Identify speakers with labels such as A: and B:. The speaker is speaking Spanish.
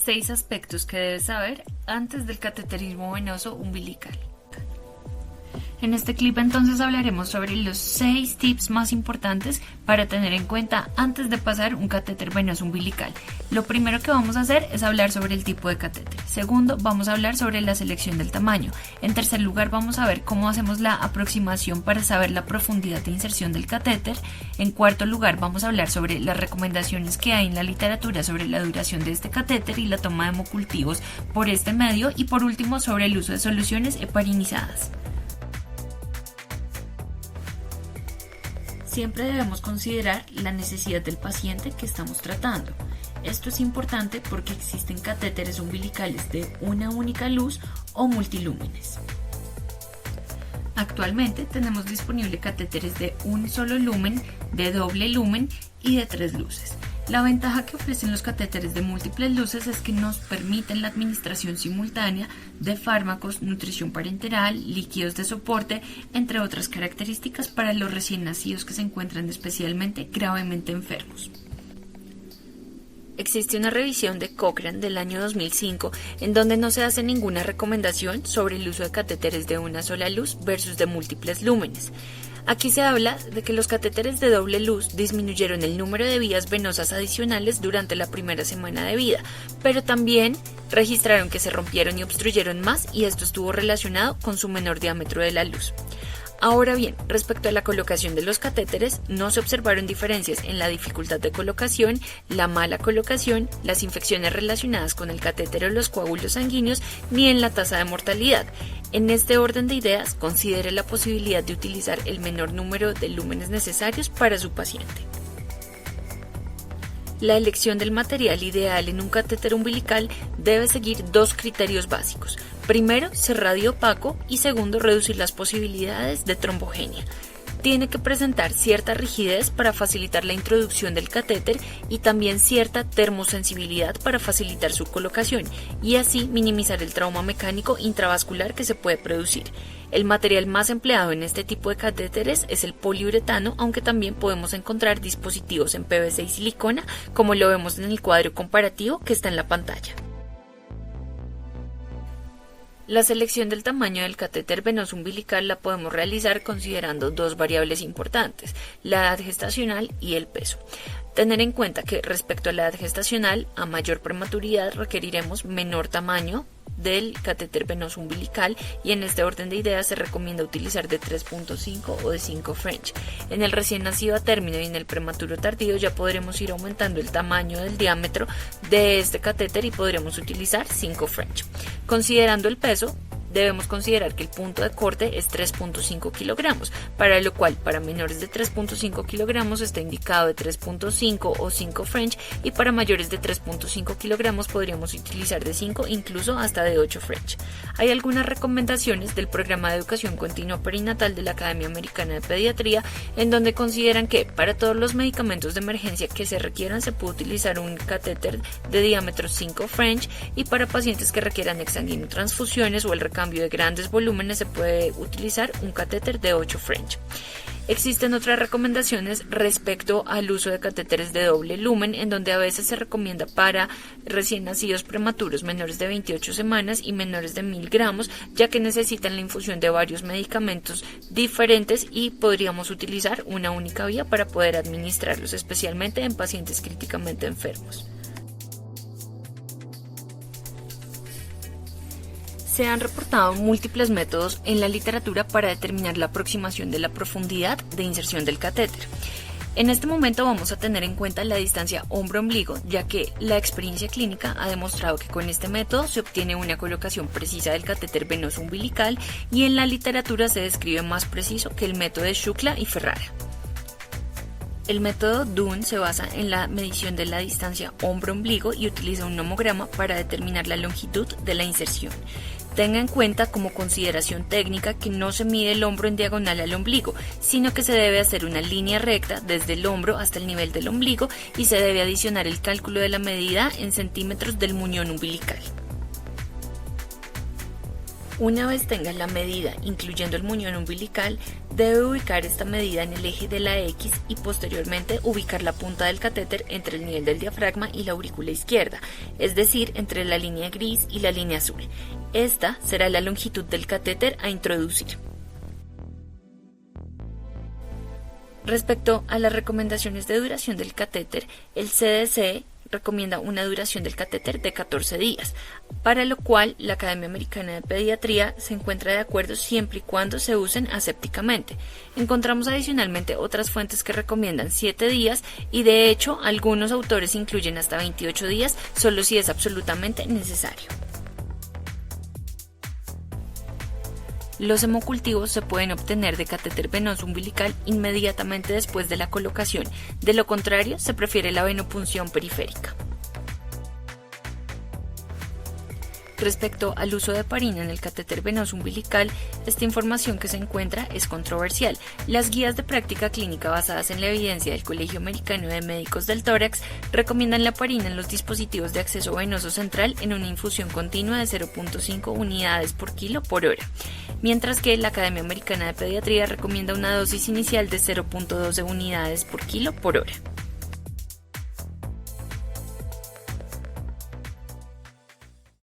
A: 6 aspectos que debes saber antes del cateterismo venoso umbilical. En este clip entonces hablaremos sobre los 6 tips más importantes para tener en cuenta antes de pasar un catéter venoso umbilical. Lo primero que vamos a hacer es hablar sobre el tipo de catéter. Segundo, vamos a hablar sobre la selección del tamaño. En tercer lugar, vamos a ver cómo hacemos la aproximación para saber la profundidad de inserción del catéter. En cuarto lugar, vamos a hablar sobre las recomendaciones que hay en la literatura sobre la duración de este catéter y la toma de hemocultivos por este medio. Y por último, sobre el uso de soluciones heparinizadas. Siempre debemos considerar la necesidad del paciente que estamos tratando. Esto es importante porque existen catéteres umbilicales de una única luz o multilúmenes. Actualmente tenemos disponibles catéteres de un solo lumen, de doble lumen y de 3 luces. La ventaja que ofrecen los catéteres de múltiples luces es que nos permiten la administración simultánea de fármacos, nutrición parenteral, líquidos de soporte, entre otras características para los recién nacidos que se encuentran especialmente gravemente enfermos. Existe una revisión de Cochrane del año 2005 en donde no se hace ninguna recomendación sobre el uso de catéteres de una sola luz versus de múltiples lúmenes. Aquí se habla de que los catéteres de doble luz disminuyeron el número de vías venosas adicionales durante la primera semana de vida, pero también registraron que se rompieron y obstruyeron más y esto estuvo relacionado con su menor diámetro de la luz. Ahora bien, respecto a la colocación de los catéteres, no se observaron diferencias en la dificultad de colocación, la mala colocación, las infecciones relacionadas con el catéter o los coágulos sanguíneos, ni en la tasa de mortalidad. En este orden de ideas, considere la posibilidad de utilizar el menor número de lúmenes necesarios para su paciente. La elección del material ideal en un catéter umbilical debe seguir 2 criterios básicos. Primero, ser radiopaco y segundo, reducir las posibilidades de trombogenia. Tiene que presentar cierta rigidez para facilitar la introducción del catéter y también cierta termosensibilidad para facilitar su colocación y así minimizar el trauma mecánico intravascular que se puede producir. El material más empleado en este tipo de catéteres es el poliuretano, aunque también podemos encontrar dispositivos en PVC y silicona, como lo vemos en el cuadro comparativo que está en la pantalla. La selección del tamaño del catéter venoso umbilical la podemos realizar considerando 2 variables importantes, la edad gestacional y el peso. Tener en cuenta que respecto a la edad gestacional, a mayor prematuridad requeriremos menor tamaño del catéter venoso umbilical y en este orden de ideas se recomienda utilizar de 3.5 o de 5 French. En el recién nacido a término y en el prematuro tardío ya podremos ir aumentando el tamaño del diámetro de este catéter y podremos utilizar 5 French. Considerando el peso, debemos considerar que el punto de corte es 3.5 kilogramos, para lo cual para menores de 3.5 kilogramos está indicado de 3.5 o 5 French y para mayores de 3.5 kilogramos podríamos utilizar de 5 incluso hasta de 8 French. Hay algunas recomendaciones del programa de educación continua perinatal de la Academia Americana de Pediatría en donde consideran que para todos los medicamentos de emergencia que se requieran se puede utilizar un catéter de diámetro 5 French y para pacientes que requieran exsanguinotransfusiones o el cambio de grandes volúmenes se puede utilizar un catéter de 8 French. Existen otras recomendaciones respecto al uso de catéteres de doble lumen en donde a veces se recomienda para recién nacidos prematuros menores de 28 semanas y menores de 1000 gramos ya que necesitan la infusión de varios medicamentos diferentes y podríamos utilizar una única vía para poder administrarlos especialmente en pacientes críticamente enfermos. Se han reportado múltiples métodos en la literatura para determinar la aproximación de la profundidad de inserción del catéter. En este momento vamos a tener en cuenta la distancia hombro-ombligo, ya que la experiencia clínica ha demostrado que con este método se obtiene una colocación precisa del catéter venoso umbilical y en la literatura se describe más preciso que el método de Shukla y Ferrara. El método Dunn se basa en la medición de la distancia hombro-ombligo y utiliza un nomograma para determinar la longitud de la inserción. Tenga en cuenta como consideración técnica que no se mide el hombro en diagonal al ombligo, sino que se debe hacer una línea recta desde el hombro hasta el nivel del ombligo y se debe adicionar el cálculo de la medida en centímetros del muñón umbilical. Una vez tenga la medida, incluyendo el muñón umbilical, debe ubicar esta medida en el eje de la X y posteriormente ubicar la punta del catéter entre el nivel del diafragma y la aurícula izquierda, es decir, entre la línea gris y la línea azul. Esta será la longitud del catéter a introducir. Respecto a las recomendaciones de duración del catéter, el CDC recomienda una duración del catéter de 14 días, para lo cual la Academia Americana de Pediatría se encuentra de acuerdo siempre y cuando se usen asépticamente. Encontramos adicionalmente otras fuentes que recomiendan 7 días y de hecho algunos autores incluyen hasta 28 días solo si es absolutamente necesario. Los hemocultivos se pueden obtener de catéter venoso umbilical inmediatamente después de la colocación, de lo contrario se prefiere la venopunción periférica. Respecto al uso de heparina en el catéter venoso umbilical, esta información que se encuentra es controversial. Las guías de práctica clínica basadas en la evidencia del Colegio Americano de Médicos del Tórax recomiendan la heparina en los dispositivos de acceso venoso central en una infusión continua de 0.5 unidades por kilo por hora, mientras que la Academia Americana de Pediatría recomienda una dosis inicial de 0.12 unidades por kilo por hora.